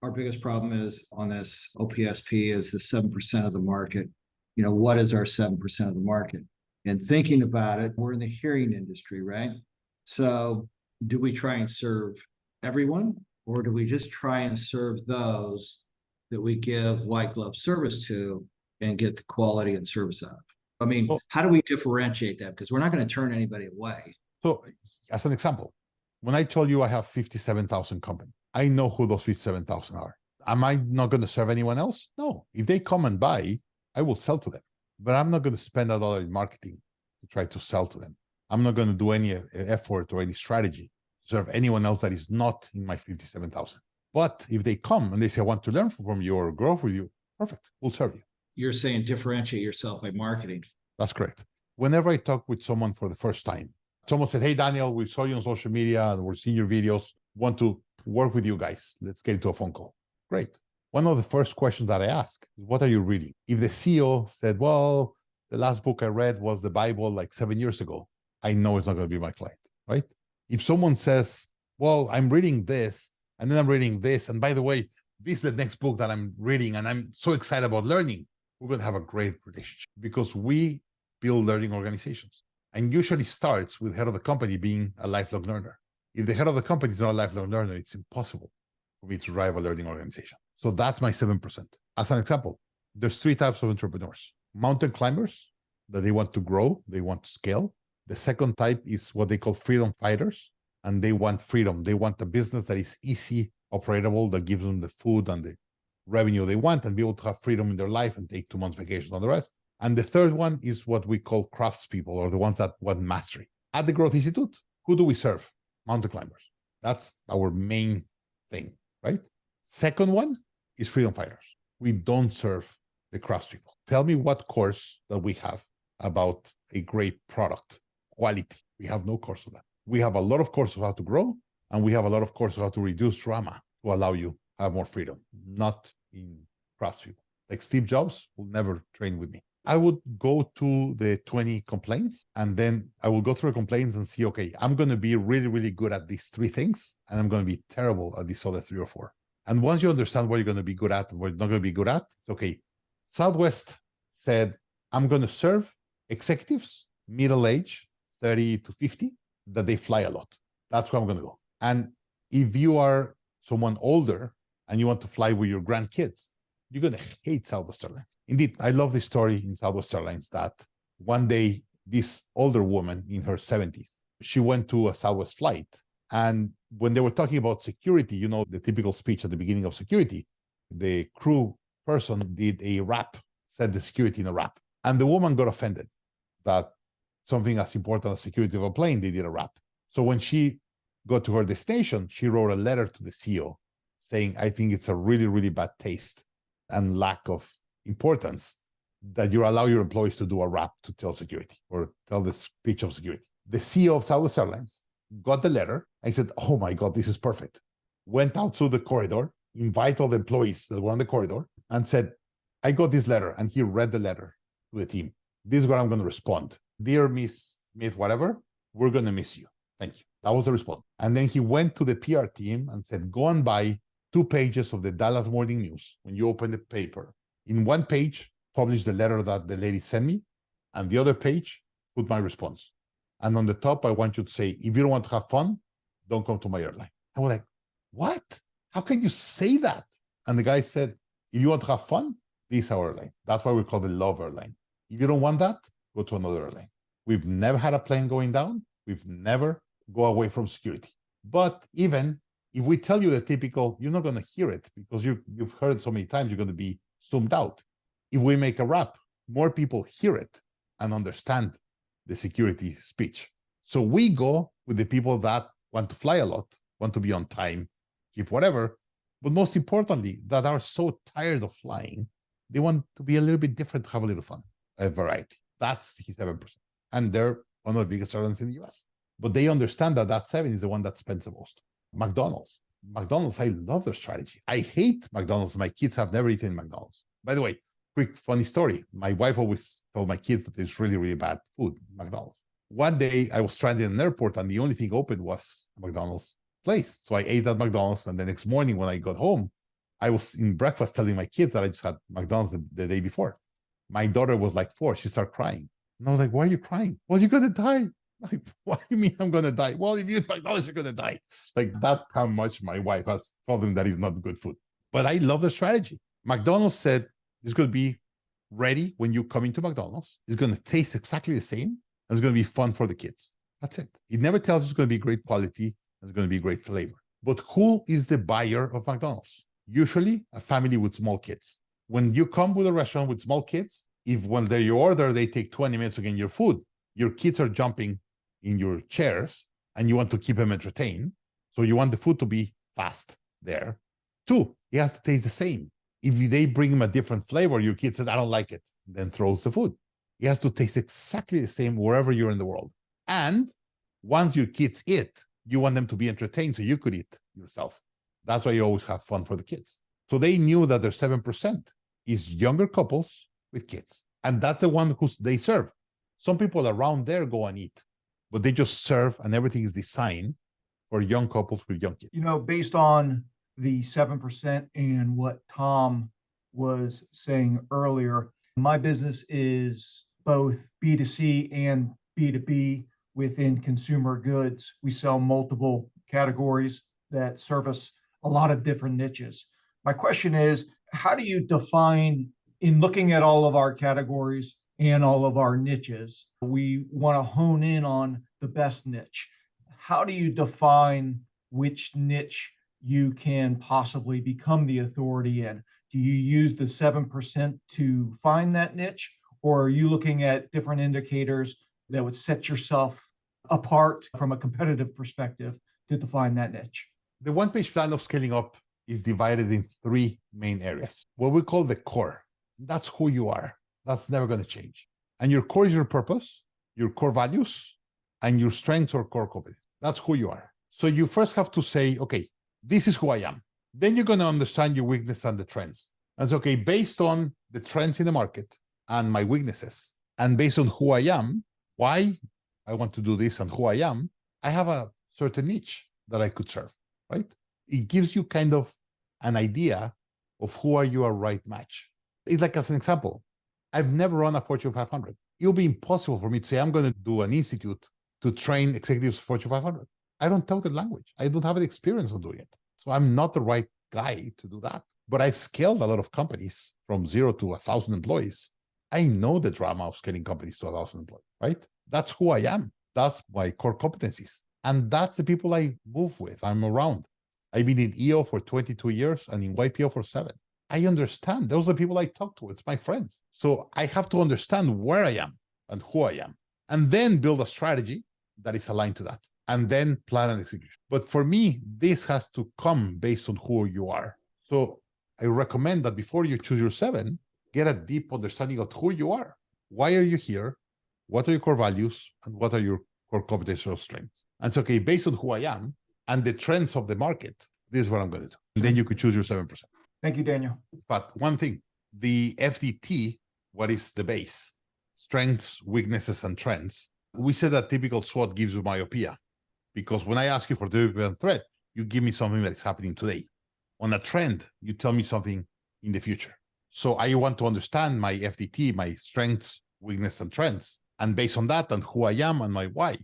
our biggest problem is on this OPSP is the 7% of the market. What is our 7% of the market? And thinking about it, we're in the hearing industry, right? So do we try and serve everyone, or do we just try and serve those that we give white glove service to and get the quality and service out of? I mean, how do we differentiate that? Because we're not going to turn anybody away. So as an example, when I told you I have 57,000 companies, I know who those 57,000 are. Am I not going to serve anyone else? No. If they come and buy, I will sell to them. But I'm not going to spend $1 in marketing to try to sell to them. I'm not going to do any effort or any strategy to serve anyone else that is not in my 57,000. But if they come and they say, I want to learn from you or grow with you, perfect, we'll serve you. You're saying differentiate yourself by marketing. That's correct. Whenever I talk with someone for the first time, someone said, hey, Daniel, we saw you on social media and we're seeing your videos, want to work with you guys. Let's get into a phone call. Great. One of the first questions that I ask is, what are you reading? If the CEO said, well, the last book I read was the Bible like 7 years ago, I know it's not going to be my client, right? If someone says, well, I'm reading this, and then I'm reading this, and by the way, this is the next book that I'm reading, and I'm so excited about learning, we're going to have a great relationship because we build learning organizations. And usually starts with the head of the company being a lifelong learner. If the head of the company is not a lifelong learner, it's impossible for me to drive a learning organization. So that's my 7%. As an example, there's 3 types of entrepreneurs. Mountain climbers, that they want to grow, they want to scale. The second type is what they call freedom fighters, and they want freedom. They want a business that is easy, operatable, that gives them the food and the revenue they want and be able to have freedom in their life and take 2 months vacation on the rest. And the third one is what we call craftspeople, or the ones that want mastery. At the Growth Institute, who do we serve? Mountain climbers. That's our main thing, right? Second one is freedom fighters. We don't serve the craftspeople. Tell me what course that we have about a great product, quality. We have no course on that. We have a lot of courses on how to grow, and we have a lot of courses on how to reduce drama to allow you to have more freedom, not in craftspeople. Like Steve Jobs will never train with me. I would go to the 20 complaints, and then I will go through the complaints and see, okay, I'm going to be really, really good at these 3 things, and I'm going to be terrible at these other 3 or 4. And once you understand what you're going to be good at and what you're not going to be good at, it's okay. Southwest said, I'm going to serve executives, middle age, 30 to 50, that they fly a lot. That's where I'm going to go. And if you are someone older and you want to fly with your grandkids, you're going to hate Southwest Airlines. Indeed, I love this story in Southwest Airlines that one day, this older woman in her 70s, she went to a Southwest flight. And when they were talking about security, the typical speech at the beginning of security, the crew person did a rap, said the security in a rap. And the woman got offended that something as important as security of a plane, they did a rap. So when she got to her destination, she wrote a letter to the CEO saying, I think it's a really, really bad taste and lack of importance that you allow your employees to do a rap to tell security or tell the speech of security. The CEO of Southwest Airlines got the letter and said, oh my God, this is perfect. Went out through the corridor, invited all the employees that were on the corridor and said, I got this letter. And he read the letter to the team. This is what I'm going to respond. Dear Miss Smith, whatever, we're going to miss you. Thank you. That was the response. And then he went to the PR team and said, go and buy 2 pages of the Dallas Morning News. When you open the paper, in 1 page, publish the letter that the lady sent me, and the other page, put my response. And on the top, I want you to say, if you don't want to have fun, don't come to my airline. I was like, what? How can you say that? And the guy said, if you want to have fun, this is our airline. That's why we call it Love Airline. If you don't want that, go to another airline. We've never had a plane going down. We've never go away from security. But even if we tell you the typical, you're not going to hear it because you've heard it so many times, you're going to be zoomed out. If we make a rap, more people hear it and understand the security speech. So we go with the people that want to fly a lot, want to be on time, keep whatever, but most importantly, that are so tired of flying, they want to be a little bit different, to have a little fun, a variety. That's his 7%. And they're one of the biggest airlines in the US. But they understand that that 7 is the one that spends the most. McDonald's, I love their strategy. I hate McDonald's. My kids have never eaten McDonald's. By the way, quick funny story. My wife always told my kids that it's really, really bad food, McDonald's. One day I was stranded in an airport and the only thing open was a McDonald's place. So I ate at McDonald's, and the next morning when I got home, I was in breakfast telling my kids that I just had McDonald's the day before. My daughter was like 4. She started crying. And I was like, why are you crying? Well, you're going to die. Like, what do you mean I'm going to die? Well, if you eat McDonald's, you're going to die. Like, that's how much my wife has told them that is not good food. But I love the strategy. McDonald's said it's going to be ready when you come into McDonald's. It's going to taste exactly the same. And it's going to be fun for the kids. That's it. It never tells you it's going to be great quality. And it's going to be great flavor. But who is the buyer of McDonald's? Usually a family with small kids. When you come with a restaurant with small kids, if when you order, they take 20 minutes to get your food, your kids are jumping in your chairs and you want to keep them entertained. So you want the food to be fast there. 2, it has to taste the same. If they bring them a different flavor, your kid says, I don't like it, then throws the food. It has to taste exactly the same wherever you're in the world. And once your kids eat, you want them to be entertained so you could eat yourself. That's why you always have fun for the kids. So they knew that their 7% is younger couples with kids. And that's the one who they serve. Some people around there go and eat, but they just serve and everything is designed for young couples with young kids. Based on the 7% and what Tom was saying earlier, my business is both B2C and B2B within consumer goods. We sell multiple categories that service a lot of different niches. My question is, how do you define, in looking at all of our categories and all of our niches, we want to hone in on the best niche. How do you define which niche you can possibly become the authority in? Do you use the 7% to find that niche, or are you looking at different indicators that would set yourself apart from a competitive perspective to define that niche? The one-page plan of scaling up is divided in 3 main areas. What we call the core. That's who you are. That's never going to change. And your core is your purpose, your core values, and your strengths or core competence. That's who you are. So you first have to say, okay, this is who I am. Then you're going to understand your weakness and the trends. And so, okay, based on the trends in the market and my weaknesses, and based on who I am, why I want to do this and who I am, I have a certain niche that I could serve, right? It gives you kind of an idea of who are you a right match. It's like, as an example, I've never run a Fortune 500. It will be impossible for me to say, I'm going to do an institute to train executives for Fortune 500. I don't talk the language. I don't have the experience of doing it. So I'm not the right guy to do that. But I've scaled a lot of companies from 0 to 1,000 employees. I know the drama of scaling companies to 1,000 employees, right? That's who I am. That's my core competencies. And that's the people I move with. I'm around. I've been in EO for 22 years and in YPO for 7. I understand. Those are the people I talk to. It's my friends. So I have to understand where I am and who I am, and then build a strategy that is aligned to that, and then plan and execution. But for me, this has to come based on who you are. So I recommend that before you choose your 7, get a deep understanding of who you are. Why are you here? What are your core values? And what are your core competencies or strengths? And it's okay, based on who I am and the trends of the market, this is what I'm going to do. And then you could choose your 7%. Thank you, Daniel. But one thing, the FDT, what is the base? Strengths, weaknesses, and trends. We said that typical SWOT gives you myopia, because when I ask you for the threat, you give me something that is happening today. On a trend, you tell me something in the future. So I want to understand my FDT, my strengths, weakness, and trends. And based on that and who I am and my why,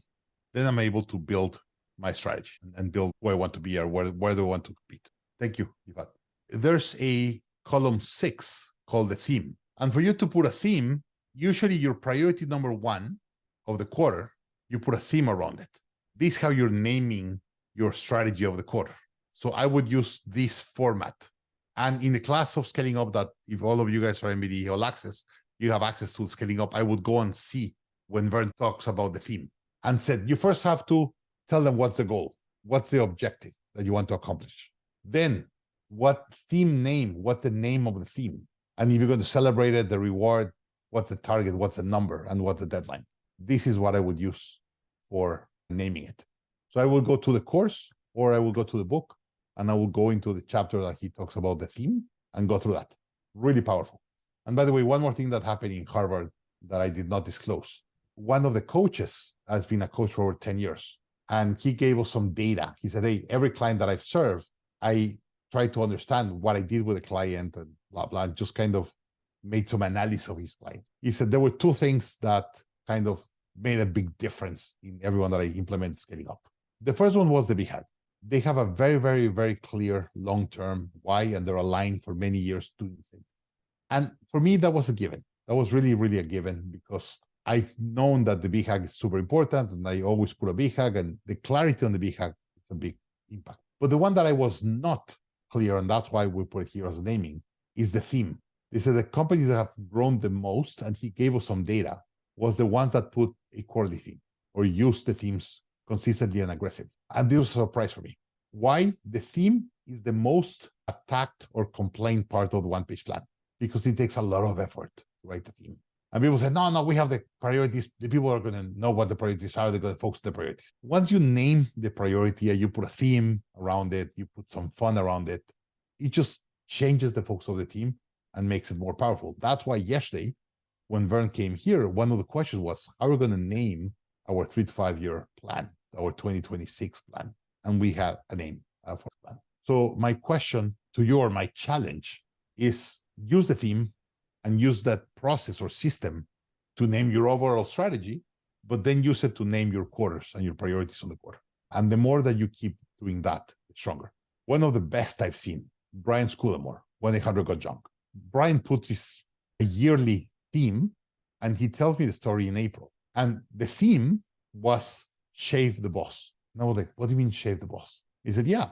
then I'm able to build my strategy and build where I want to be or where do I want to compete. Thank you, Ivan. There's a column 6 called the theme. And for you to put a theme, usually your priority number 1 of the quarter, you put a theme around it. This is how you're naming your strategy of the quarter. So I would use this format. And in the class of scaling up, that if all of you guys are MBD All Access, you have access to scaling up, I would go and see when Vern talks about the theme and said, you first have to tell them what's the goal, what's the objective that you want to accomplish. Then what theme name, what's the name of the theme? And if you're going to celebrate it, the reward, what's the target, what's the number, and what's the deadline? This is what I would use for naming it. So I will go to the course, or I will go to the book, and I will go into the chapter that he talks about the theme and go through that. Really powerful. And by the way, one more thing that happened in Harvard that I did not disclose. One of the coaches has been a coach for over 10 years, and he gave us some data. He said, hey, every client that I've served, I tried to understand what I did with the client and blah, blah, and just kind of made some analysis of his client. He said there were two things that kind of made a big difference in everyone that I implemented scaling up. The first one was the BHAG. They have a very, very, very clear long-term why, and they're aligned for many years doing the same. And for me, that was a given. That was really, really a given because I've known that the BHAG is super important and I always put a BHAG, and the clarity on the BHAG is a big impact. But the one that I was not clear, and that's why we put it here as naming, is the theme. They said the companies that have grown the most, and he gave us some data, was the ones that put a quarterly theme or used the themes consistently and aggressively. And this was a surprise for me. Why? The theme is the most attacked or complained part of the one-page plan because it takes a lot of effort to write the theme. And people say, no, we have the priorities. The people are going to know what the priorities are. They're going to focus on the priorities. Once you name the priority and you put a theme around it, you put some fun around it, it just changes the focus of the team and makes it more powerful. That's why yesterday, when Vern came here, one of the questions was, how are we going to name our 3 to 5 year plan, our 2026 plan? And we had a name for the plan. So my question to you, or my challenge, is use the theme and use that process or system to name your overall strategy, but then use it to name your quarters and your priorities on the quarter. And the more that you keep doing that, the stronger. One of the best I've seen, Brian Scudamore, 1-800 Got Junk. Brian puts his yearly theme, and he tells me the story in April. And the theme was Shave the Boss. And I was like, what do you mean shave the boss? He said, yeah,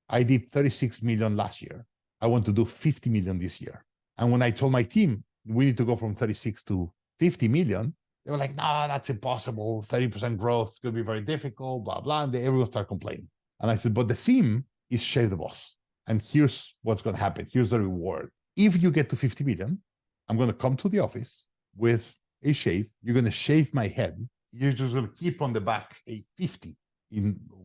I did 36 million last year. I want to do 50 million this year. And when I told my team, we need to go from 36 to 50 million, they were like, no, that's impossible. 30% growth, it's going to be very difficult, blah, blah. And everyone started complaining. And I said, but the theme is shave the boss. And here's what's going to happen. Here's the reward. If you get to 50 million, I'm going to come to the office with a shave. You're going to shave my head. You're just going to keep on the back a 50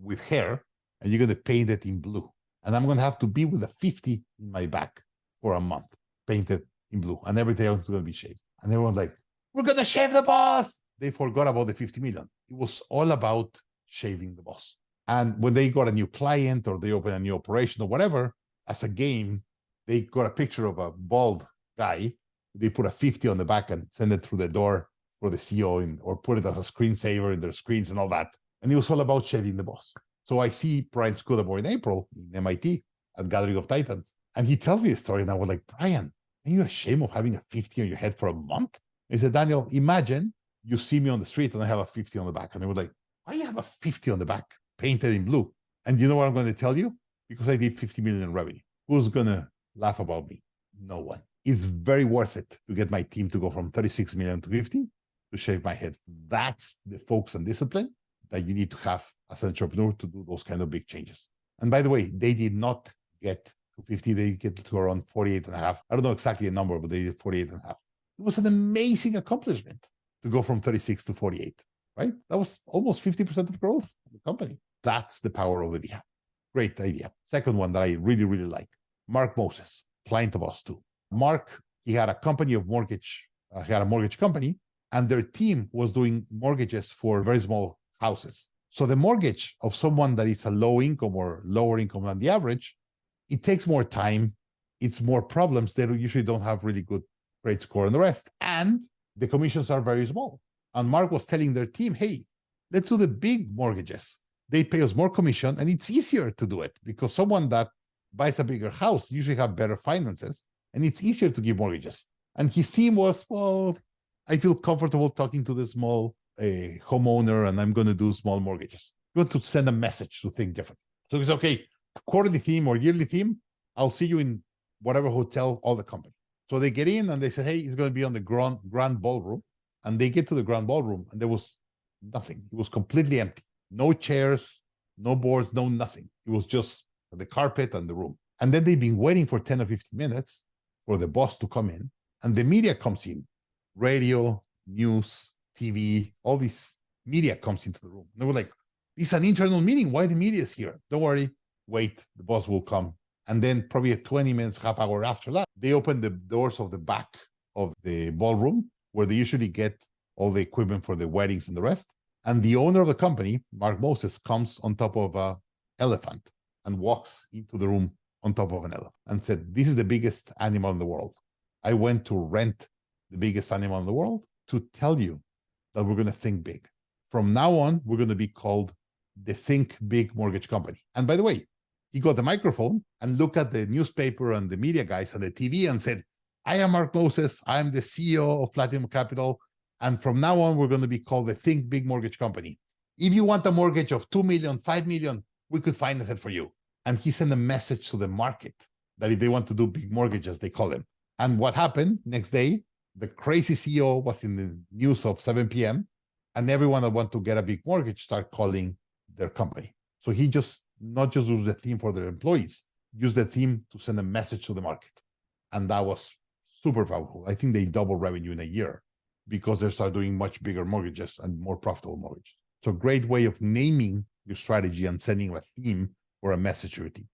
with hair, and you're going to paint it in blue. And I'm going to have to be with a 50 in my back for a month, painted in blue, and everything else is going to be shaved. And everyone's like, we're going to shave the boss. They forgot about the 50 million. It was all about shaving the boss. And when they got a new client or they open a new operation or whatever, as a game, they got a picture of a bald guy. They put a 50 on the back and send it through the door for the CEO or put it as a screensaver in their screens and all that. And it was all about shaving the boss. So I see Brian Scudamore in April in MIT at Gathering of Titans. And he tells me a story. And I was like, Brian, are you ashamed of having a 50 on your head for a month? He said, Daniel, imagine you see me on the street and I have a 50 on the back. And they were like, why do you have a 50 on the back painted in blue? And you know what I'm going to tell you? Because I did 50 million in revenue. Who's going to laugh about me? No one. It's very worth it to get my team to go from 36 million to 50 to shave my head. That's the focus and discipline that you need to have as an entrepreneur to do those kind of big changes. And by the way, they did not get to 50. They get to around 48 and a half. I don't know exactly a number, but they did 48 and a half. It was an amazing accomplishment to go from 36 to 48, right? That was almost 50% of growth of the company. That's the power of the BHAG. Great idea. Second one that I really, really like, Mark Moses, client of us too. Mark, he had a company of mortgage, he had a mortgage company, and their team was doing mortgages for very small houses. So the mortgage of someone that is a low income or lower income than the average, it takes more time. It's more problems. They usually don't have really good credit score and the rest. And the commissions are very small. And Mark was telling their team, hey, let's do the big mortgages. They pay us more commission and it's easier to do it because someone that buys a bigger house usually have better finances and it's easier to give mortgages. And his team was, well, I feel comfortable talking to the small homeowner and I'm going to do small mortgages. You want to send a message to think different. So it's okay, quarterly theme or yearly theme, I'll see you in whatever hotel, all the company. So they get in and they say, hey, it's going to be on the grand ballroom. And they get to the grand ballroom and there was nothing. It was completely empty. No chairs, no boards, no nothing. It was just the carpet and the room. And then they've been waiting for 10 or 15 minutes for the boss to come in. And the media comes in. Radio, news, TV, all this media comes into the room. And they were like, this is an internal meeting. Why the media is here? Don't worry. Wait, the boss will come. And then probably 20 minutes, half hour after that, they open the doors of the back of the ballroom where they usually get all the equipment for the weddings and the rest. And the owner of the company, Mark Moses, comes on top of an elephant and walks into the room on top of an elephant and said, this is the biggest animal in the world. I went to rent the biggest animal in the world to tell you that we're going to think big. From now on, we're going to be called the Think Big Mortgage Company. And by the way, he got the microphone and looked at the newspaper and the media guys on the TV and said, I am Mark Moses. I am the CEO of Platinum Capital. And from now on, we're going to be called the Think Big Mortgage Company. If you want a mortgage of 2 million, 5 million, we could finance it for you. And he sent a message to the market that if they want to do big mortgages, they call him. And what happened next day, the crazy CEO was in the news of 7 p.m. and everyone that want to get a big mortgage start calling their company. So he just not just used the theme for their employees, used the theme to send a message to the market. And that was super powerful. I think they doubled revenue in a year because they start doing much bigger mortgages and more profitable mortgages. So a great way of naming your strategy and sending a theme or a message to your team.